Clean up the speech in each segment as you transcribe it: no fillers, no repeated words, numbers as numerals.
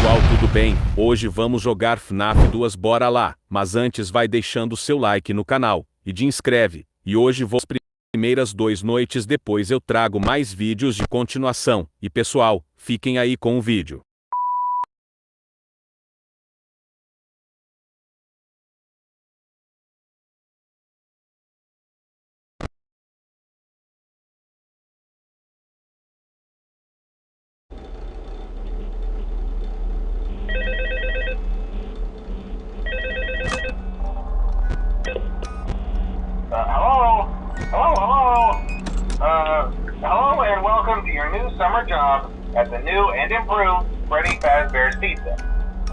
pessoal, tudo bem? Hoje vamos jogar FNAF 2, bora lá! Mas antes vai deixando seu like no canal, e te inscreve. E hoje vou as primeiras 2 noites, depois eu trago mais vídeos de continuação. E pessoal, fiquem aí com o vídeo. Hello and welcome to your new summer job at the new and improved Freddy Fazbear's Pizza.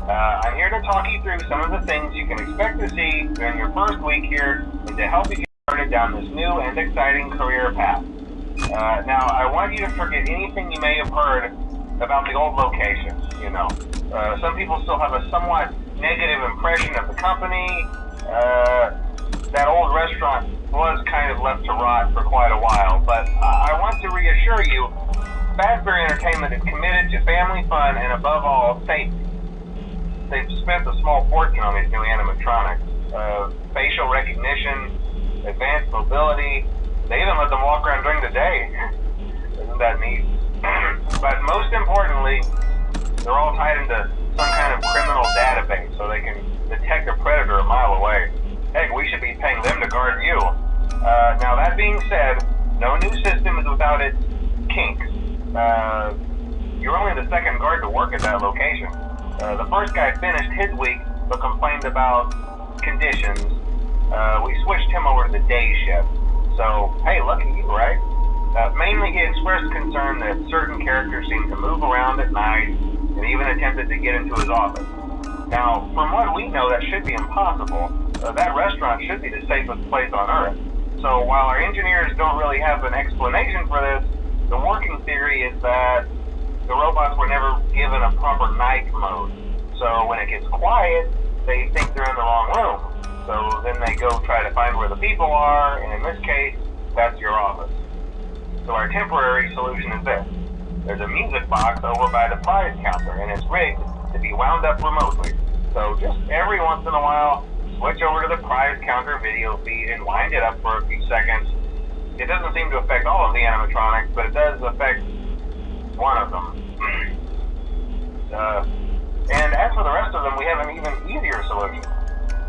I'm here to talk you through some of the things you can expect to see during your first week here and to help you get started down this new and exciting career path. Now, I want you to forget anything you may have heard about the old location, some people still have a somewhat negative impression of the company. That old restaurant was kind of left to rot for quite a while, but I want to reassure you, Fazbear Entertainment is committed to family fun and above all, safety. They've spent a small fortune on these new animatronics. Facial recognition, advanced mobility, they even let them walk around during the day. Isn't that neat? But most importantly, they're all tied into some kind of criminal database so they can detect a predator a mile away. Heck, we should be paying them to guard you. Now that being said, no new system is without its kinks. You're only the second guard to work at that location. The first guy finished his week but complained about conditions. We switched him over to the day shift. So, hey, lucky you, right? Mainly he expressed concern that certain characters seemed to move around at night and even attempted to get into his office. Now, from what we know, that should be impossible. That restaurant should be the safest place on Earth. So while our engineers don't really have an explanation for this, the working theory is that the robots were never given a proper night mode. So when it gets quiet, they think they're in the wrong room. So then they go try to find where the people are, and in this case, that's your office. So our temporary solution is this. There's a music box over by the prize counter, and it's rigged to be wound up remotely. So just every once in a while, switch over to the prize counter video feed and wind it up for a few seconds. It doesn't seem to affect all of the animatronics, but it does affect one of them. And as for the rest of them, we have an even easier solution.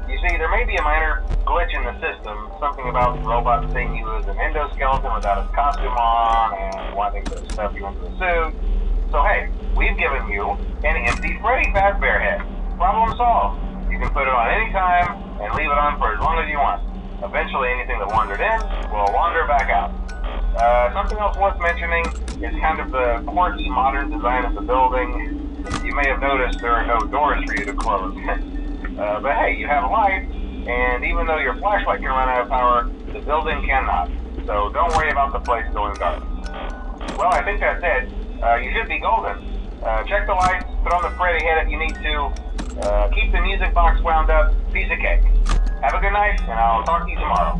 You see, there may be a minor glitch in the system, something about the robot seeing you as an endoskeleton without his costume on and wanting to stuff you into a suit. So hey, we've given you an empty Freddy Fazbear head. Problem solved. You can put it on any time and leave it on for as long as you want. Eventually anything that wandered in will wander back out. Something else worth mentioning is kind of the quirky modern design of the building. You may have noticed there are no doors for you to close. But hey, you have a light, and even though your flashlight can run out of power, the building cannot. So don't worry about the place going dark. Well, I think that's it. You should be golden. Check the lights, put on the Freddy head if you need to. Keep the music box wound up, piece of cake. Have a good night, and I'll talk to you tomorrow.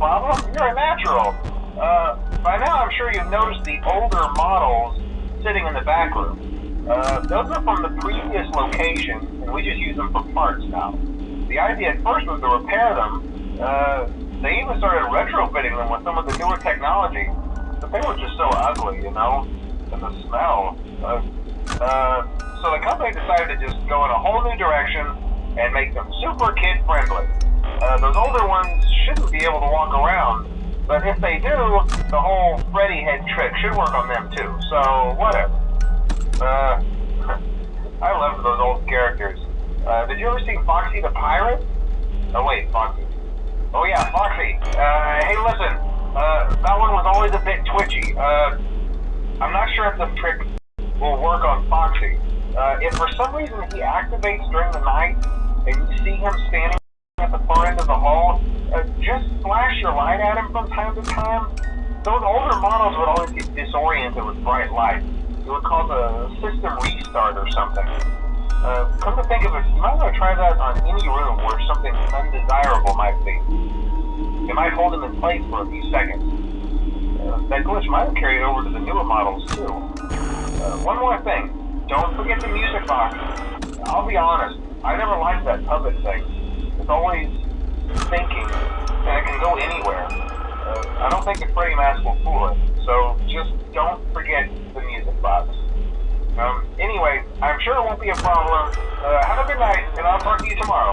problem? You're a natural. By now I'm sure you've noticed the older models sitting in the back room. Those are from the previous location, and we just use them for parts now. The idea at first was to repair them. They even started retrofitting them with some of the newer technology, but they were just so ugly, you know? And the smell. So the company decided to just go in a whole new direction and make them super kid-friendly. Those older ones shouldn't be able to walk around, but if they do, the whole Freddy head trick should work on them too, so whatever. I love those old characters. Did you ever see Foxy the Pirate? Oh wait, Foxy. Oh yeah, Foxy. Hey listen, that one was always a bit twitchy. I'm not sure if the trick will work on Foxy. If for some reason he activates during the night, and you see him standing at the far end of the hall, just flash your light at him from time to time. Those older models would always get disoriented with bright light. It would cause a system restart or something. Come to think of it, you might want to try that on any room where something undesirable might be. It might hold him in place for a few seconds. That glitch might have carried over to the newer models too. One more thing, don't forget the music box. I'll be honest, I never liked that puppet thing. It's always thinking, and it can go anywhere. I don't think the Freddy mask will fool it, so just don't forget the music box. Anyway, I'm sure it won't be a problem. Have a good night, and I'll talk to you tomorrow.